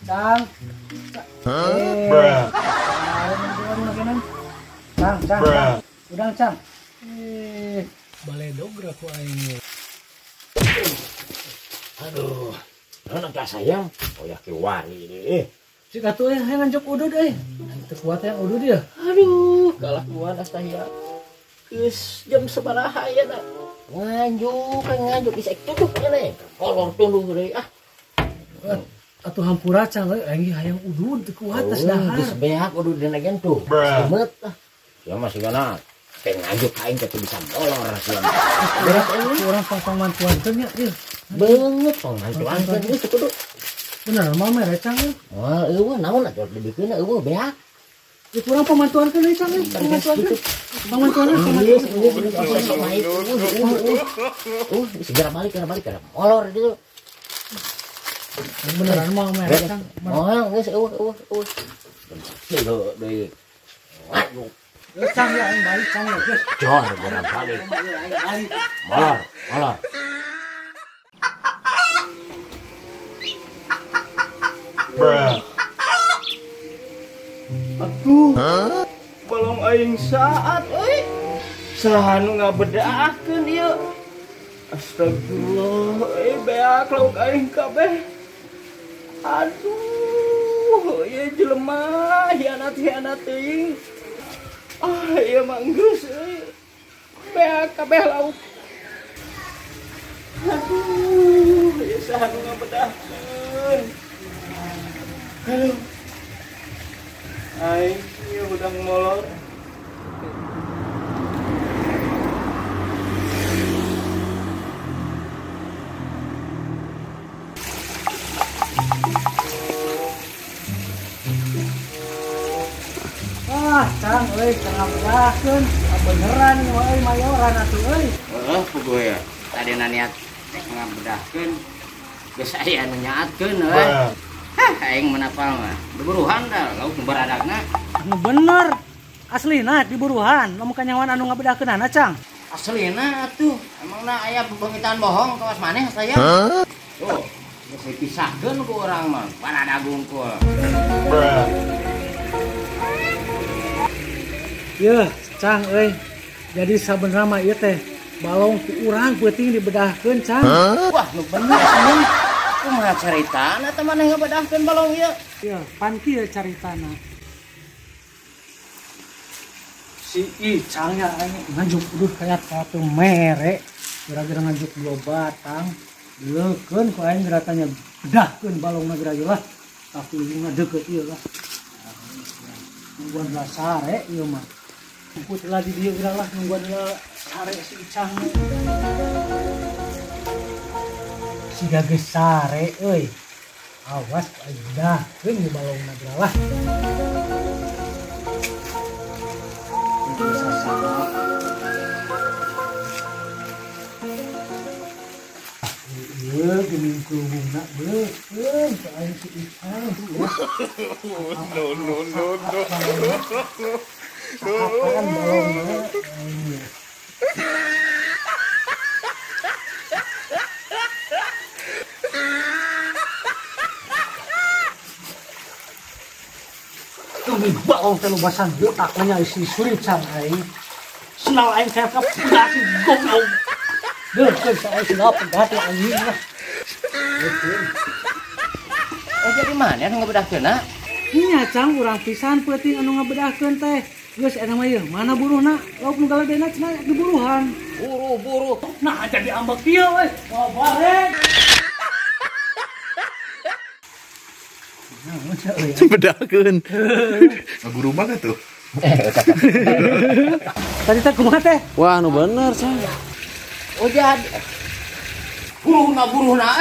Cang. Cang. Udang Cang. Baledog aku aing. Aduh, anak gak sayang. Oh ya kiwani ini. Si katu nganjuk udud Itu kuat yang udud ya. Aduh, kalakuan astahya. Geus jam sabaraha ya na. Nganjuk bisa tutup nih. Kolor tunduh deui ah. Atuh hampura Cang aing hayang udud teu kuat tas dahar. Geus beak udud dina gen tuh. Semet ah. Ya masih kana pengen nganjuk aing teh bisa molor sia. Berat urang pangmantuan teh nya ieu. Beungeut pangmantuan teh geus kudu. Bener mah mere Cang. Wah, eueuh naon atuh dibikeun eueuh beak. Itu urang pangmantuan teh Cang. Pangmantuan. Segera balik molor gitu. Beneran mah mere Cang. Oh, geus eueuh. Kieu deui. Waduh. Cang ya aing balik Cang ya geus. Jor segera balik. Molor. Aduh, balong aing saat, saha nu ngabedakeun ieu. Astagfirullah, beak lauk aing kabeh. Aduh, ieu jelema hianat teuing. Ieu mah geus beak kabeh lauk. Aduh, ieu saha nu ngabedakeun. Aduh. Aing ieu udang molor. Cang Cang bedakeun. Beneran euy mayoran atuh euy. Heeh, puguh ya. Tadina niat rek ngabedahkeun. Geus aya nu nyaatkeun euy. Aing menapal mah. Diburuhan dah lauk nu baradagna. Nu bener. Aslina diburuhan. Lamun kanyawan anu ngabedakeunana Cang. Aslina atuh. Emangna aya beungitan bohong kawas maneh saya. Tuh, geus dipisahkeun ku urang mah. Baradag unggul. Yeuh, Cang euy. Jadi sabenerna mah ieu teh balong ku urang peuting dibedahkeun Cang. Wah, nu bener sih. Kumaha caritana teh maneh ngabedahkeun balong ieu? Ieu, pan kieu caritana. Si Icang ya nganjuk udud kayak satu mere. Gara-gara nganjuk 2 batang. Leukeun ku aing geratanya bedahkeun balongna geura lah. Tapi ujungna deukeut ieu lah. Nungguan lah sare ieu mah. Put lah di dieu geura lah nungguan lah sare si Icang. Siga geus sare euy. Awas aing bedahkeun di balongna geura lah. Bisa salah. Ieu geuning kulubungna beukeun ka aing si Icang. No. Apaan balongna? Tuh balong teh lu basan botaknya isi sulit Cang aing. Senal aing kayak pedati goblok. Deukeun saya senal pedati anjing lah. Jadi mana anu ngabedahkeunna? Nya Cang urang pisan peuting anu ngabedahkeun teh. Geus eta mah ieu, mana buruhna? Lauk nu galedena cenah diburuhan. Buru. Nah jadi ambek ieu we. Bareng. Bedakeun. Guru banget tuh. Tadi teh kumaha teh? Wah, nu bener, Cang. Oh jadi buruhna beunang.